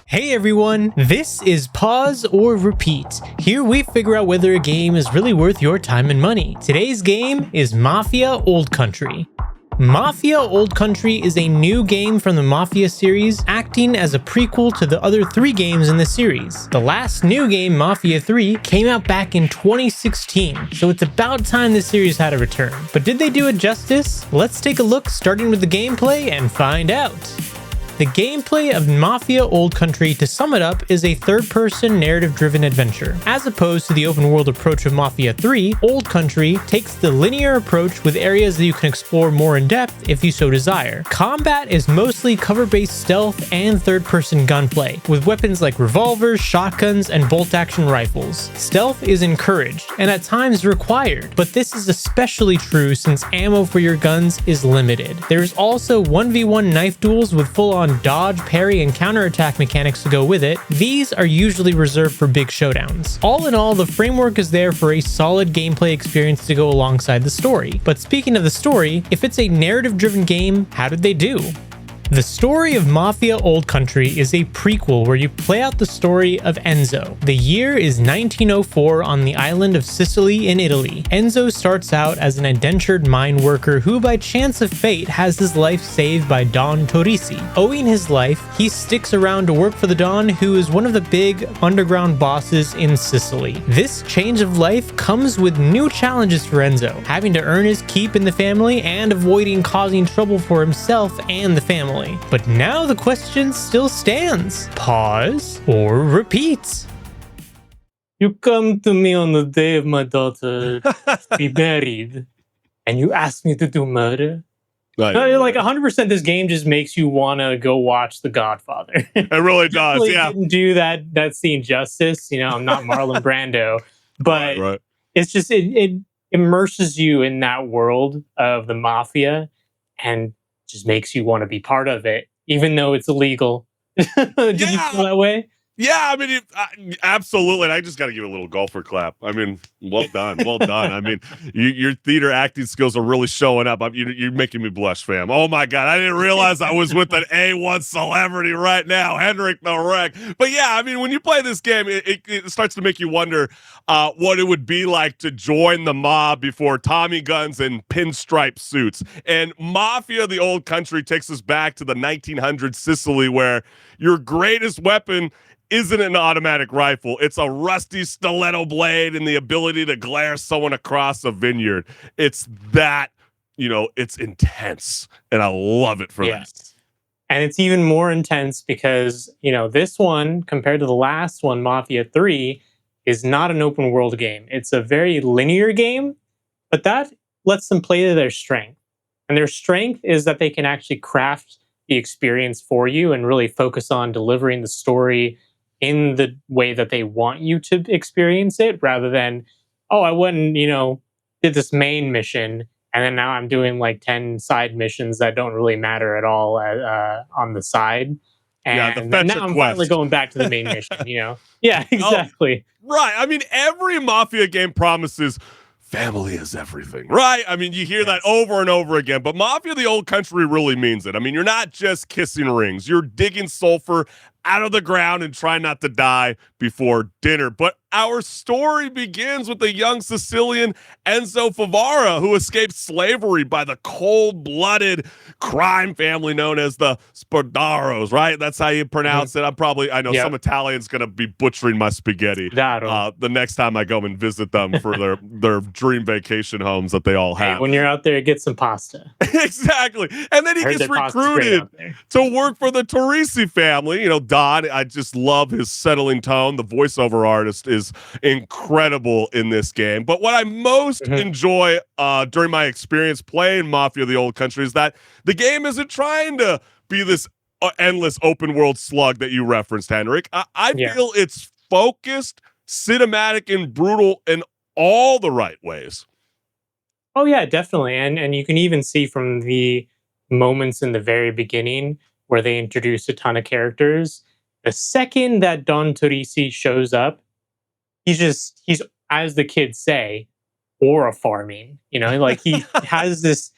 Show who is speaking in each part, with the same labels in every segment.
Speaker 1: Hey everyone, this is Pause or Repeat. Here we figure out whether a game is really worth your time and money. Today's game is Mafia Old Country. Mafia Old Country is a new game from the Mafia series, acting as a prequel to the other 3 games in the series. The last new game, Mafia 3, came out back in 2016, so it's about time the series had a return. But did they do it justice? Let's take a look, starting with the gameplay, and find out. The gameplay of Mafia Old Country, to sum it up, is a third-person narrative-driven adventure. As opposed to the open-world approach of Mafia 3, Old Country takes the linear approach with areas that you can explore more in depth if you so desire. Combat is mostly cover-based stealth and third-person gunplay, with weapons like revolvers, shotguns, and bolt-action rifles. Stealth is encouraged, and at times required, but this is especially true since ammo for your guns is limited. There's also 1v1 knife duels with full-on dodge, parry, and counterattack mechanics to go with it. These are usually reserved for big showdowns. All in all, the framework is there for a solid gameplay experience to go alongside the story. But speaking of the story, if it's a narrative-driven game, how did they do? The story of Mafia Old Country is a prequel where you play out the story of Enzo. The year is 1904 on the island of Sicily in Italy. Enzo starts out as an indentured mine worker who by chance of fate has his life saved by Don Torrisi. Owing his life, he sticks around to work for the Don, who is one of the big underground bosses in Sicily. This change of life comes with new challenges for Enzo, having to earn his keep in the family and avoiding causing trouble for himself and the family. But now the question still stands. Pause or repeat? You come to me on the day of my daughter to be married, and you ask me to do murder? Like 100%, this game just makes you want to go watch The Godfather.
Speaker 2: It really does, yeah.
Speaker 1: Didn't do that scene justice. You know, I'm not Marlon Brando, but
Speaker 2: right.
Speaker 1: It's just, it immerses you in that world of the mafia and just makes you want to be part of it, even though it's illegal. Did you feel that way?
Speaker 2: Yeah, I mean, absolutely. And I just got to give a little golfer clap. I mean, well done. Well done. I mean, your theater acting skills are really showing up. You're making me blush, fam. Oh, my God. I didn't realize I was with an A1 celebrity right now, Henrik the Wreck. But yeah, I mean, when you play this game, it starts to make you wonder what it would be like to join the mob before Tommy guns and pinstripe suits. And Mafia The Old Country takes us back to the 1900s Sicily, where your greatest weapon isn't an automatic rifle. It's a rusty stiletto blade and the ability to glare someone across a vineyard. It's that, it's intense. And I love it for that.
Speaker 1: And it's even more intense because, this one, compared to the last one, Mafia 3, is not an open world game. It's a very linear game, but that lets them play to their strength. And their strength is that they can actually craft the experience for you and really focus on delivering the story in the way that they want you to experience it, rather than, oh, I went and, did this main mission, and then now I'm doing like 10 side missions that don't really matter at all on the side. And now I'm finally going back to the main mission, Yeah, exactly.
Speaker 2: Oh, right. I mean, every Mafia game promises family is everything, right? I mean, you hear that over and over again, but Mafia The Old Country really means it. I mean, you're not just kissing rings. You're digging sulfur out of the ground and trying not to die before dinner. But our story begins with the young Sicilian Enzo Favara, who escaped slavery by the cold-blooded crime family known as the Spadaros, right? That's how you pronounce it. I know some Italian's going to be butchering my spaghetti the next time I go and visit them for their dream vacation homes that they all have.
Speaker 1: Hey, when you're out there, get some pasta.
Speaker 2: Exactly. And then he gets recruited to work for the Torrisi family. Don, I just love his settling tone. The voiceover artist is incredible in this game. But what I most enjoy during my experience playing Mafia The Old Country is that the game isn't trying to be this endless open world slug that you referenced, Henrik. I feel it's focused, cinematic, and brutal in all the right ways.
Speaker 1: Oh, yeah, definitely. And you can even see from the moments in the very beginning where they introduce a ton of characters. The second that Don Torrisi shows up, he's as the kids say, aura farming. Like he has this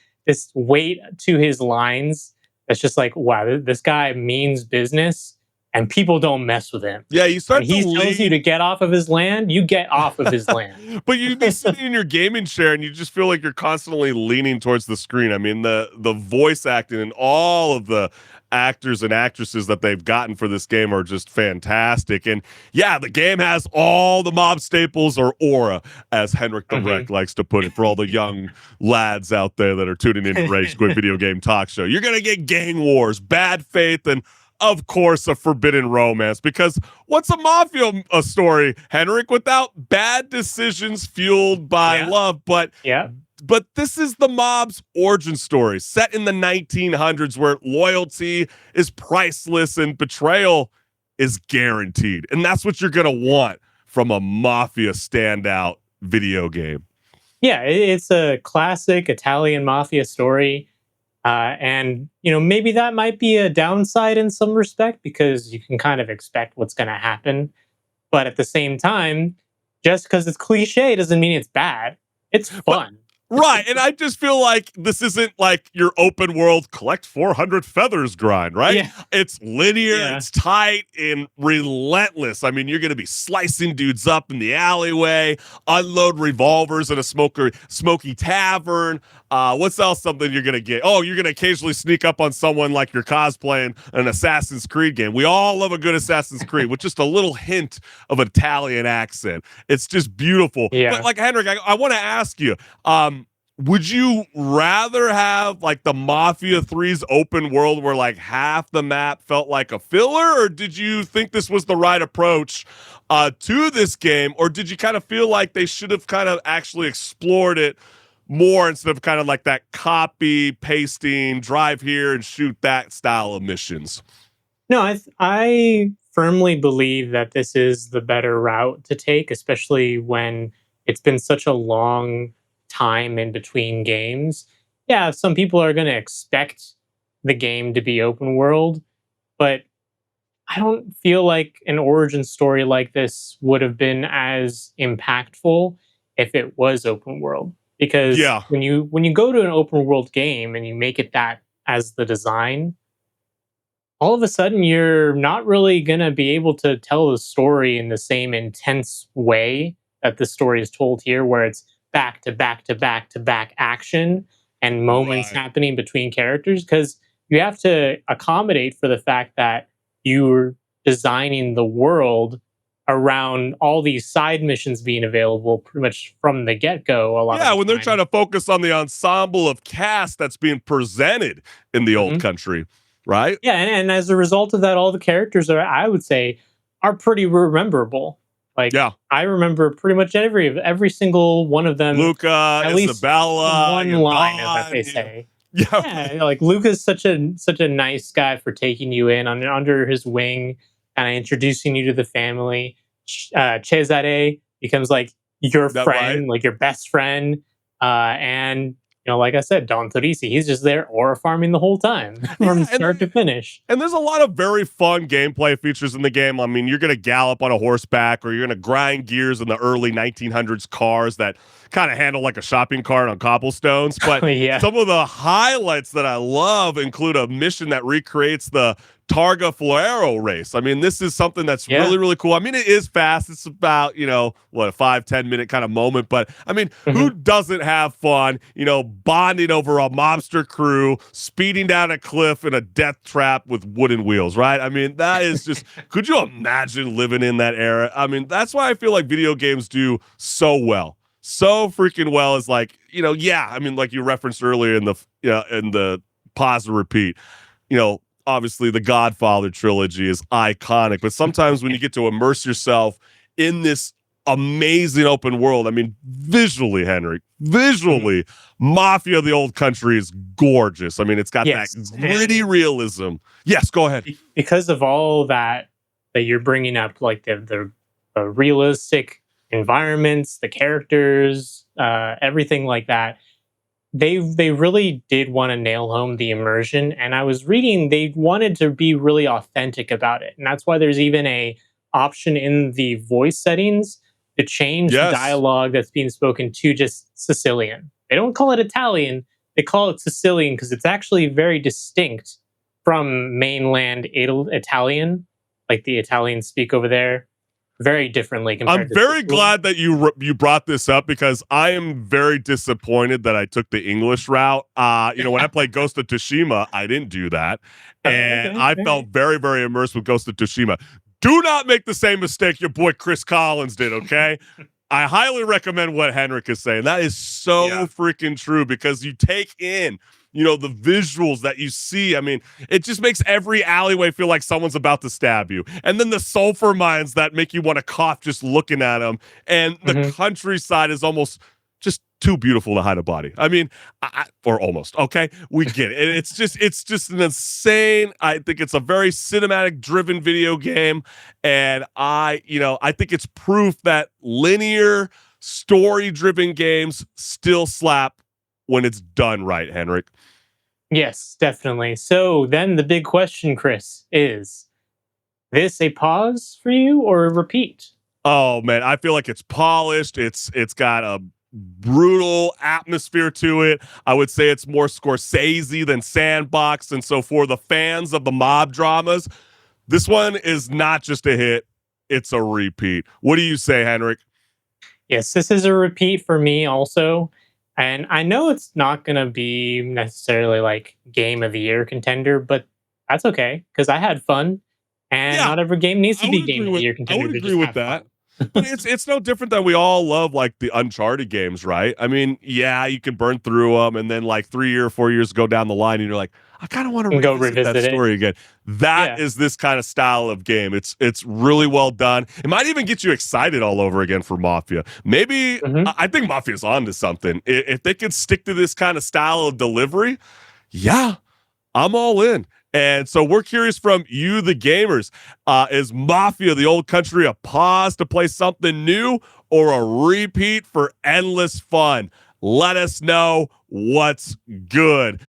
Speaker 1: weight to his lines that's just like, wow, this guy means business and people don't mess with him.
Speaker 2: Yeah, you
Speaker 1: When
Speaker 2: start to
Speaker 1: he tells you
Speaker 2: lean.
Speaker 1: to get off of his land, you get off of his land.
Speaker 2: But you'd be sitting in your gaming chair and you just feel like you're constantly leaning towards the screen. I mean, the voice acting and all of the actors and actresses that they've gotten for this game are just fantastic. And yeah, the game has all the mob staples, or aura, as Henrik the Wreck likes to put it, for all the young lads out there that are tuning in to Rage Quit Video Game Talk Show. You're gonna get gang wars, bad faith, and of course, a forbidden romance. Because what's a mafia story, Henrik, without bad decisions fueled by love? But this is the mob's origin story, set in the 1900s, where loyalty is priceless and betrayal is guaranteed. And that's what you're going to want from a mafia standout video game.
Speaker 1: Yeah, it's a classic Italian mafia story. And, maybe that might be a downside in some respect, because you can kind of expect what's going to happen. But at the same time, just because it's cliche doesn't mean it's bad. It's fun.
Speaker 2: Right. And I just feel like this isn't like your open world collect 400 feathers grind, right?
Speaker 1: Yeah.
Speaker 2: It's linear, it's tight and relentless. I mean, you're going to be slicing dudes up in the alleyway, unload revolvers in a smoky tavern. What's else something you're going to get? Oh, you're going to occasionally sneak up on someone like you're cosplaying an Assassin's Creed game. We all love a good Assassin's Creed with just a little hint of Italian accent. It's just beautiful.
Speaker 1: Yeah.
Speaker 2: But like, Henrik, I want to ask you, would you rather have like the Mafia 3's open world where like half the map felt like a filler, or did you think this was the right approach to this game, or did you kind of feel like they should have kind of actually explored it more instead of kind of like that copy pasting, drive here and shoot that style of missions?
Speaker 1: No, I firmly believe that this is the better route to take, especially when it's been such a long time in between games. Yeah, some people are going to expect the game to be open world, but I don't feel like an origin story like this would have been as impactful if it was open world. Because when you go to an open world game and you make it that as the design, all of a sudden you're not really going to be able to tell the story in the same intense way that the story is told here, where it's back to back to back to back action and moments happening between characters, because you have to accommodate for the fact that you're designing the world around all these side missions being available pretty much from the get-go.
Speaker 2: When they're trying to focus on the ensemble of cast that's being presented in the old country, right?
Speaker 1: Yeah, and as a result of that, all the characters I would say, are pretty rememberable. Like, I remember pretty much every single one of them.
Speaker 2: Luca,
Speaker 1: at
Speaker 2: Isabella,
Speaker 1: least one line, that they say. Yeah, like Luca's such a nice guy for taking you in under his wing, kind of introducing you to the family. Cesare becomes like your friend, like your best friend, and like I said, Don Torisi, he's just there aura farming the whole time from start to finish.
Speaker 2: And there's a lot of very fun gameplay features in the game. I mean, you're going to gallop on a horseback, or you're going to grind gears in the early 1900s cars that kind of handle like a shopping cart on cobblestones. But some of the highlights that I love include a mission that recreates the Targa Florio race. I mean, this is something that's really, really cool. I mean, it is fast. It's about, a 5-10 minute kind of moment. But I mean, who doesn't have fun, bonding over a mobster crew, speeding down a cliff in a death trap with wooden wheels, right? I mean, that is just, could you imagine living in that era? I mean, that's why I feel like video games do so well. So freaking well is like, I mean, like you referenced earlier in the pause and repeat, obviously the Godfather trilogy is iconic, but sometimes when you get to immerse yourself in this amazing open world, I mean, visually, Henrik, Mafia The Old Country is gorgeous. I mean, it's got that gritty realism. Yes, go ahead.
Speaker 1: Because of all that you're bringing up, like the realistic environments, the characters, everything like that, they really did want to nail home the immersion. And I was reading, they wanted to be really authentic about it, and that's why there's even a option in the voice settings to change the dialogue that's being spoken to just Sicilian. They don't call it Italian, they call it Sicilian, because it's actually very distinct from mainland Italian. like the Italians speak over there very differently
Speaker 2: I'm
Speaker 1: compared to
Speaker 2: very
Speaker 1: Sicily.
Speaker 2: glad that you brought this up because I am very disappointed that I took the English route. When I played Ghost of Tsushima, I didn't do that, and
Speaker 1: Okay,
Speaker 2: I
Speaker 1: all
Speaker 2: felt
Speaker 1: right.
Speaker 2: very, very immersed with Ghost of Tsushima. Do not make the same mistake your boy Chris Collins did. Okay, I highly recommend what Henrik is saying. That is so freaking true because you take in, the visuals that you see. I mean, it just makes every alleyway feel like someone's about to stab you. And then the sulfur mines that make you want to cough just looking at them. And the
Speaker 1: Mhm.
Speaker 2: countryside is almost just too beautiful to hide a body. I mean, or almost. Okay, we get it. And it's just an insane. I think it's a very cinematic driven video game, and I think it's proof that linear story driven games still slap when it's done right, Henrik.
Speaker 1: Yes, definitely. So then the big question, Chris, is this a pause for you or a repeat?
Speaker 2: Oh man, I feel like it's polished. It's got a brutal atmosphere to it. I would say it's more Scorsese than Sandbox. And so for the fans of the mob dramas, this one is not just a hit, it's a repeat. What do you say, Henrik?
Speaker 1: Yes, this is a repeat for me also. And I know it's not going to be necessarily like game of the year contender, but that's okay because I had fun. And
Speaker 2: Yeah,
Speaker 1: not every game needs to
Speaker 2: I
Speaker 1: be
Speaker 2: would
Speaker 1: game
Speaker 2: agree
Speaker 1: of the
Speaker 2: with
Speaker 1: year
Speaker 2: I
Speaker 1: contender
Speaker 2: would
Speaker 1: to
Speaker 2: agree
Speaker 1: just
Speaker 2: with
Speaker 1: have fun.
Speaker 2: that. But it's no different than we all love like the Uncharted games, right? I mean, yeah, you can burn through them and then like 3 or 4 years go down the line and you're like, I kind of want to
Speaker 1: And go
Speaker 2: revisit that
Speaker 1: revisit it.
Speaker 2: story again. That
Speaker 1: Yeah.
Speaker 2: is this kind of style of game. It's really well done. It might even get you excited all over again for Mafia. Maybe
Speaker 1: Hmm.
Speaker 2: I think Mafia's on to something. If they could stick to this kind of style of delivery, yeah, I'm all in. And so we're curious from you, the gamers, is Mafia the Old Country a pause to play something new or a repeat for endless fun? Let us know what's good.